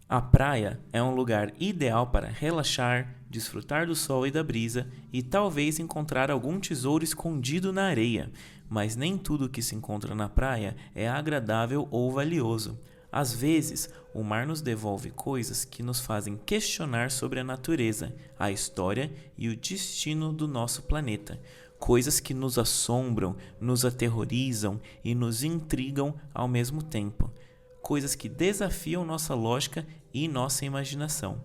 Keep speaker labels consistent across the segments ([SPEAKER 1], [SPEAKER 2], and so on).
[SPEAKER 1] A praia é um lugar ideal para relaxar, desfrutar do sol e da brisa e talvez encontrar algum tesouro escondido na areia, mas nem tudo que se encontra na praia é agradável ou valioso. Às vezes, o mar nos devolve coisas que nos fazem questionar sobre a natureza, a história e o destino do nosso planeta. Coisas que nos assombram, nos aterrorizam e nos intrigam ao mesmo tempo. Coisas que desafiam nossa lógica e nossa imaginação.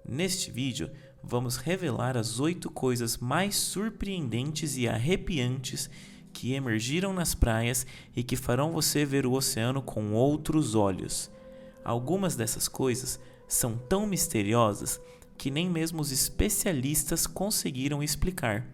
[SPEAKER 1] Neste vídeo, vamos revelar as 8 coisas mais surpreendentes e arrepiantes que emergiram nas praias e que farão você ver o oceano com outros olhos. Algumas dessas coisas são tão misteriosas que nem mesmo os especialistas conseguiram explicar.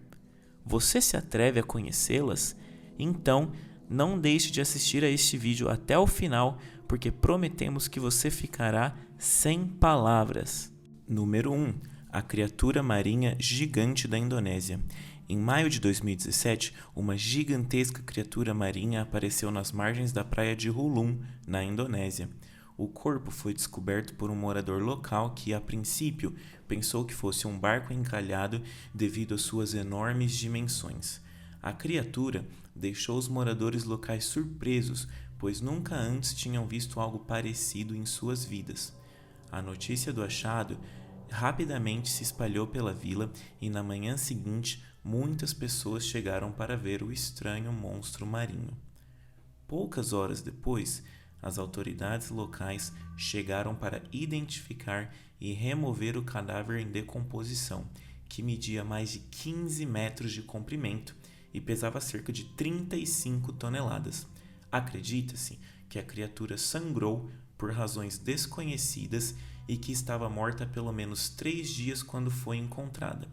[SPEAKER 1] Você se atreve a conhecê-las? Então, não deixe de assistir a este vídeo até o final, porque prometemos que você ficará sem palavras. Número 1. A criatura marinha gigante da Indonésia. Em maio de 2017, uma gigantesca criatura marinha apareceu nas margens da praia de Hulun, na Indonésia. O corpo foi descoberto por um morador local que, a princípio, pensou que fosse um barco encalhado devido às suas enormes dimensões. A criatura deixou os moradores locais surpresos, pois nunca antes tinham visto algo parecido em suas vidas. A notícia do achado rapidamente se espalhou pela vila e na manhã seguinte muitas pessoas chegaram para ver o estranho monstro marinho. Poucas horas depois, as autoridades locais chegaram para identificar e remover o cadáver em decomposição, que media mais de 15 metros de comprimento e pesava cerca de 35 toneladas. Acredita-se que a criatura sangrou por razões desconhecidas e que estava morta há pelo menos 3 dias quando foi encontrada.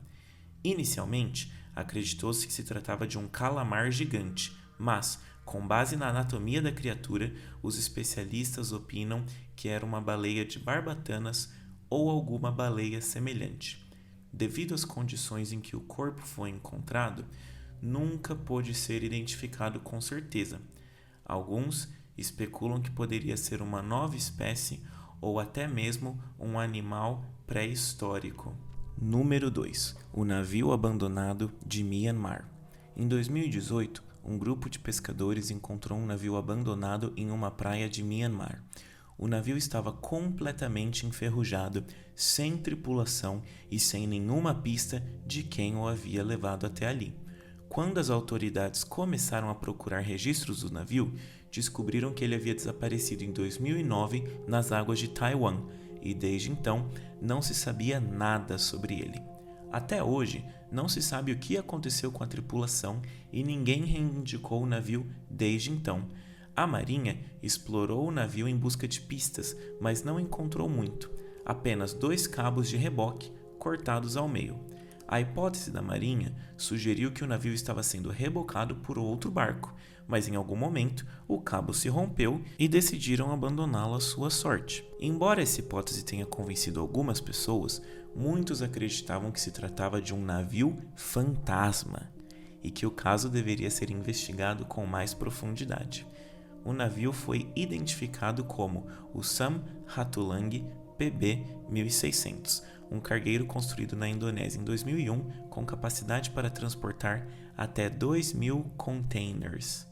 [SPEAKER 1] Inicialmente, acreditou-se que se tratava de um calamar gigante, mas, com base na anatomia da criatura, os especialistas opinam que era uma baleia de barbatanas ou alguma baleia semelhante. Devido às condições em que o corpo foi encontrado, nunca pôde ser identificado com certeza. Alguns especulam que poderia ser uma nova espécie ou até mesmo um animal pré-histórico. Número 2. O navio abandonado de Myanmar. Em 2018, um grupo de pescadores encontrou um navio abandonado em uma praia de Myanmar. O navio estava completamente enferrujado, sem tripulação e sem nenhuma pista de quem o havia levado até ali. Quando as autoridades começaram a procurar registros do navio, descobriram que ele havia desaparecido em 2009 nas águas de Taiwan e desde então não se sabia nada sobre ele. Até hoje, não se sabe o que aconteceu com a tripulação e ninguém reivindicou o navio desde então. A Marinha explorou o navio em busca de pistas, mas não encontrou muito. Apenas 2 cabos de reboque cortados ao meio. A hipótese da Marinha sugeriu que o navio estava sendo rebocado por outro barco, mas em algum momento o cabo se rompeu e decidiram abandoná-lo à sua sorte. Embora essa hipótese tenha convencido algumas pessoas, muitos acreditavam que se tratava de um navio fantasma e que o caso deveria ser investigado com mais profundidade. O navio foi identificado como o Sam Ratulangi PB 1600, um cargueiro construído na Indonésia em 2001 com capacidade para transportar até 2.000 containers.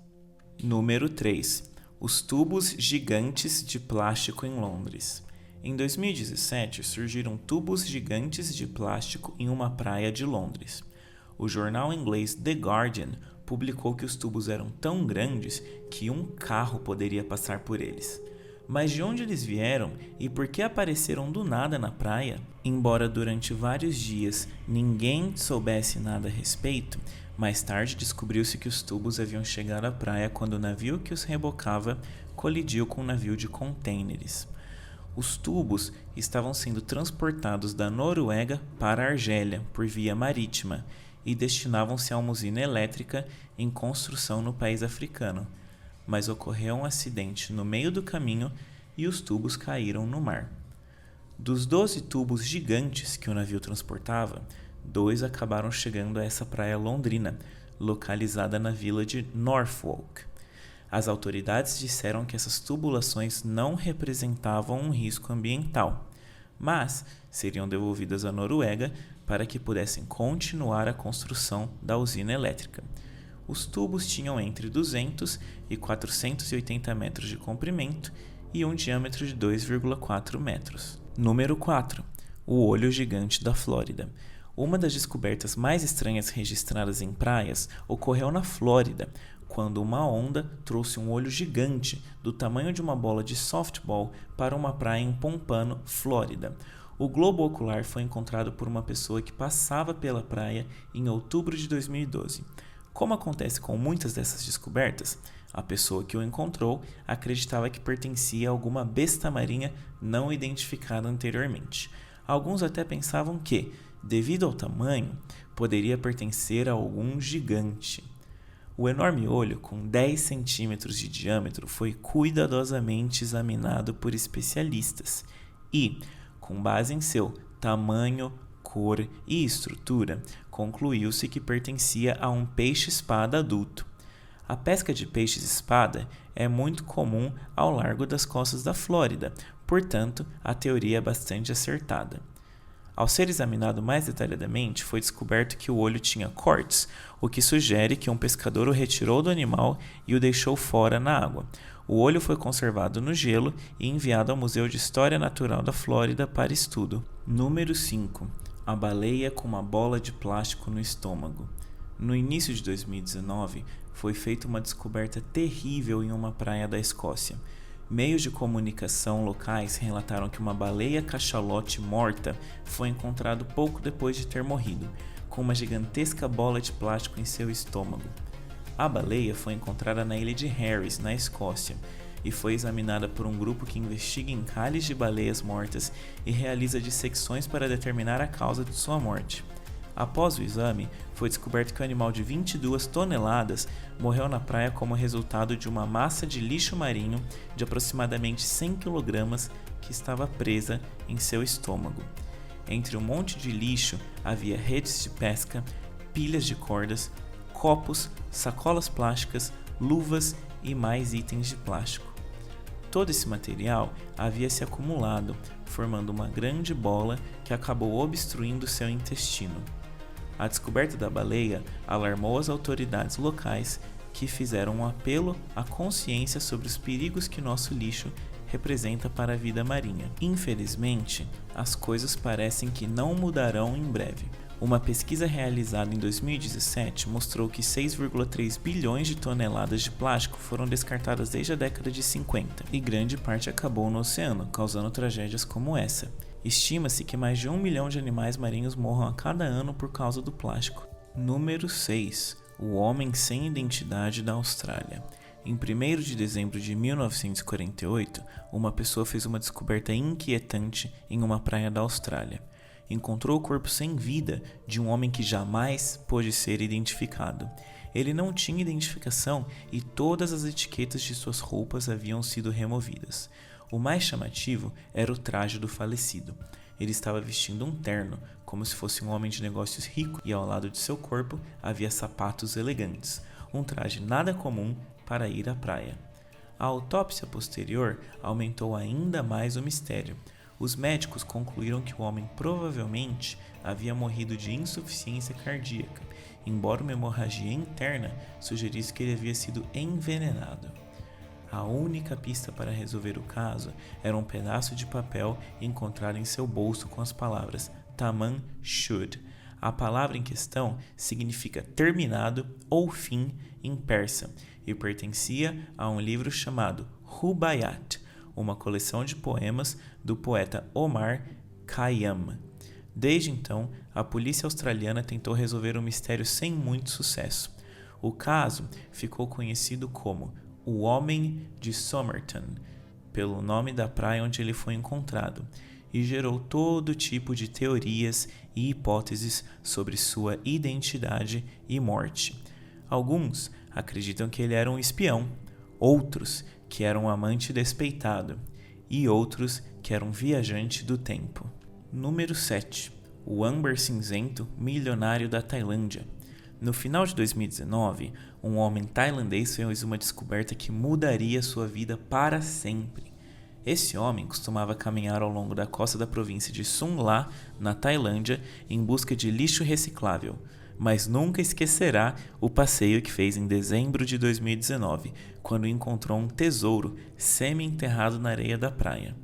[SPEAKER 1] Número 3. Os tubos gigantes de plástico em Londres. Em 2017, surgiram tubos gigantes de plástico em uma praia de Londres. O jornal inglês The Guardian publicou que os tubos eram tão grandes que um carro poderia passar por eles. Mas de onde eles vieram e por que apareceram do nada na praia? Embora durante vários dias ninguém soubesse nada a respeito, mais tarde descobriu-se que os tubos haviam chegado à praia quando o navio que os rebocava colidiu com um navio de contêineres. Os tubos estavam sendo transportados da Noruega para a Argélia por via marítima e destinavam-se a uma usina elétrica em construção no país africano. Mas ocorreu um acidente no meio do caminho e os tubos caíram no mar. Dos 12 tubos gigantes que o navio transportava, 2 acabaram chegando a essa praia londrina, localizada na vila de Norfolk. As autoridades disseram que essas tubulações não representavam um risco ambiental, mas seriam devolvidas à Noruega para que pudessem continuar a construção da usina elétrica. Os tubos tinham entre 200 e 480 metros de comprimento e um diâmetro de 2,4 metros. Número 4. O olho gigante da Flórida. Uma das descobertas mais estranhas registradas em praias ocorreu na Flórida, quando uma onda trouxe um olho gigante do tamanho de uma bola de softball para uma praia em Pompano, Flórida. O globo ocular foi encontrado por uma pessoa que passava pela praia em outubro de 2012. Como acontece com muitas dessas descobertas, a pessoa que o encontrou acreditava que pertencia a alguma besta marinha não identificada anteriormente. Alguns até pensavam que, devido ao tamanho, poderia pertencer a algum gigante. O enorme olho, com 10 centímetros de diâmetro, foi cuidadosamente examinado por especialistas e, com base em seu tamanho, cor e estrutura, concluiu-se que pertencia a um peixe-espada adulto. A pesca de peixes-espada é muito comum ao largo das costas da Flórida, portanto, a teoria é bastante acertada. Ao ser examinado mais detalhadamente, foi descoberto que o olho tinha cortes, o que sugere que um pescador o retirou do animal e o deixou fora na água. O olho foi conservado no gelo e enviado ao Museu de História Natural da Flórida para estudo. Número 5. A baleia com uma bola de plástico no estômago. No início de 2019, foi feita uma descoberta terrível em uma praia da Escócia. Meios de comunicação locais relataram que uma baleia cachalote morta foi encontrada pouco depois de ter morrido, com uma gigantesca bola de plástico em seu estômago. A baleia foi encontrada na ilha de Harris, na Escócia, e foi examinada por um grupo que investiga encalhes de baleias mortas e realiza dissecções para determinar a causa de sua morte. Após o exame, foi descoberto que o animal de 22 toneladas morreu na praia como resultado de uma massa de lixo marinho de aproximadamente 100 kg que estava presa em seu estômago. Entre um monte de lixo havia redes de pesca, pilhas de cordas, copos, sacolas plásticas, luvas e mais itens de plástico. Todo esse material havia se acumulado, formando uma grande bola que acabou obstruindo seu intestino. A descoberta da baleia alarmou as autoridades locais, que fizeram um apelo à consciência sobre os perigos que nosso lixo representa para a vida marinha. Infelizmente, as coisas parecem que não mudarão em breve. Uma pesquisa realizada em 2017 mostrou que 6,3 bilhões de toneladas de plástico foram descartadas desde a década de 50, e grande parte acabou no oceano, causando tragédias como essa. Estima-se que mais de 1 milhão de animais marinhos morram a cada ano por causa do plástico. Número 6. O homem sem identidade da Austrália. Em 1º de dezembro de 1948, uma pessoa fez uma descoberta inquietante em uma praia da Austrália. Encontrou o corpo sem vida de um homem que jamais pôde ser identificado. Ele não tinha identificação e todas as etiquetas de suas roupas haviam sido removidas. O mais chamativo era o traje do falecido. Ele estava vestindo um terno, como se fosse um homem de negócios rico, e ao lado de seu corpo havia sapatos elegantes, um traje nada comum para ir à praia. A autópsia posterior aumentou ainda mais o mistério. Os médicos concluíram que o homem provavelmente havia morrido de insuficiência cardíaca, embora uma hemorragia interna sugerisse que ele havia sido envenenado. A única pista para resolver o caso era um pedaço de papel encontrado em seu bolso com as palavras Tamam Shud. A palavra em questão significa terminado ou fim em persa e pertencia a um livro chamado Rubaiyat, uma coleção de poemas do poeta Omar Khayyam. Desde então, a polícia australiana tentou resolver o mistério sem muito sucesso. O caso ficou conhecido como O Homem de Somerton, pelo nome da praia onde ele foi encontrado, e gerou todo tipo de teorias e hipóteses sobre sua identidade e morte. Alguns acreditam que ele era um espião, outros que era um amante despeitado e outros que era um viajante do tempo. Número 7. O âmbar cinzento milionário da Tailândia. No final de 2019, um homem tailandês fez uma descoberta que mudaria sua vida para sempre. Esse homem costumava caminhar ao longo da costa da província de Sumla, na Tailândia, em busca de lixo reciclável, mas nunca esquecerá o passeio que fez em dezembro de 2019, quando encontrou um tesouro semi-enterrado na areia da praia.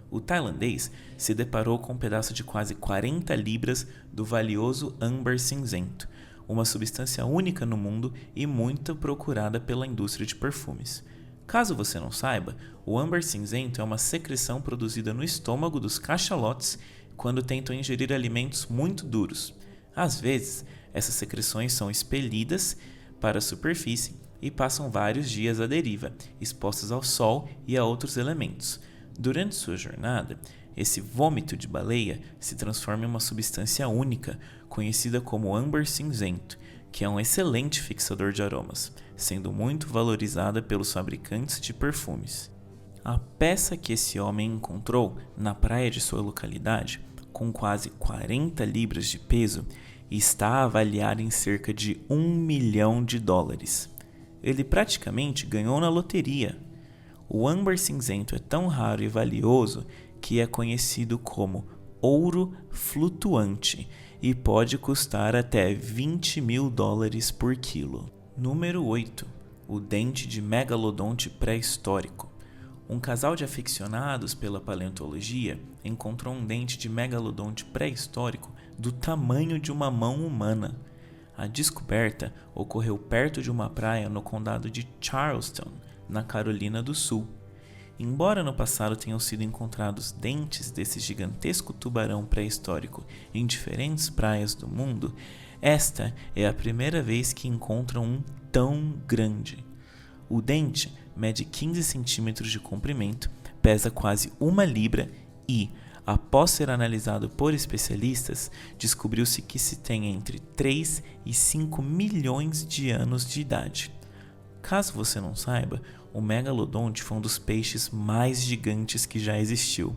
[SPEAKER 1] O tailandês se deparou com um pedaço de quase 40 libras do valioso âmbar cinzento, uma substância única no mundo e muito procurada pela indústria de perfumes. Caso você não saiba, o âmbar cinzento é uma secreção produzida no estômago dos cachalotes quando tentam ingerir alimentos muito duros. Às vezes, essas secreções são expelidas para a superfície e passam vários dias à deriva, expostas ao sol e a outros elementos. Durante sua jornada, esse vômito de baleia se transforma em uma substância única, conhecida como âmbar cinzento, que é um excelente fixador de aromas, sendo muito valorizada pelos fabricantes de perfumes. A peça que esse homem encontrou na praia de sua localidade, com quase 40 libras de peso, está avaliada em cerca de $1 milhão. Ele praticamente ganhou na loteria. O âmbar cinzento é tão raro e valioso que é conhecido como ouro flutuante e pode custar até $20 mil por quilo. Número 8. O dente de megalodonte pré-histórico. Um casal de aficionados pela paleontologia encontrou um dente de megalodonte pré-histórico do tamanho de uma mão humana. A descoberta ocorreu perto de uma praia no condado de Charleston, na Carolina do Sul. Embora no passado tenham sido encontrados dentes desse gigantesco tubarão pré-histórico em diferentes praias do mundo, esta é a primeira vez que encontram um tão grande. O dente mede 15 centímetros de comprimento, pesa quase 1 libra e, após ser analisado por especialistas, descobriu-se que se tem entre 3 e 5 milhões de anos de idade. Caso você não saiba, o megalodonte foi um dos peixes mais gigantes que já existiu.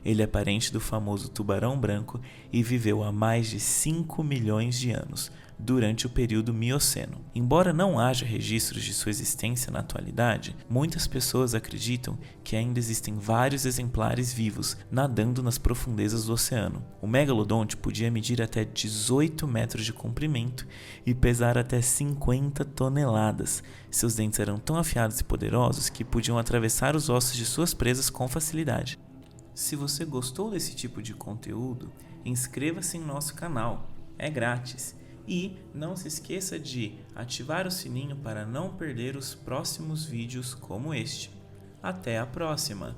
[SPEAKER 1] Ele é parente do famoso tubarão branco e viveu há mais de 5 milhões de anos, durante o período Mioceno. Embora não haja registros de sua existência na atualidade, muitas pessoas acreditam que ainda existem vários exemplares vivos nadando nas profundezas do oceano. O megalodonte podia medir até 18 metros de comprimento e pesar até 50 toneladas. Seus dentes eram tão afiados e poderosos que podiam atravessar os ossos de suas presas com facilidade. Se você gostou desse tipo de conteúdo, inscreva-se em nosso canal, é grátis. E não se esqueça de ativar o sininho para não perder os próximos vídeos como este. Até a próxima!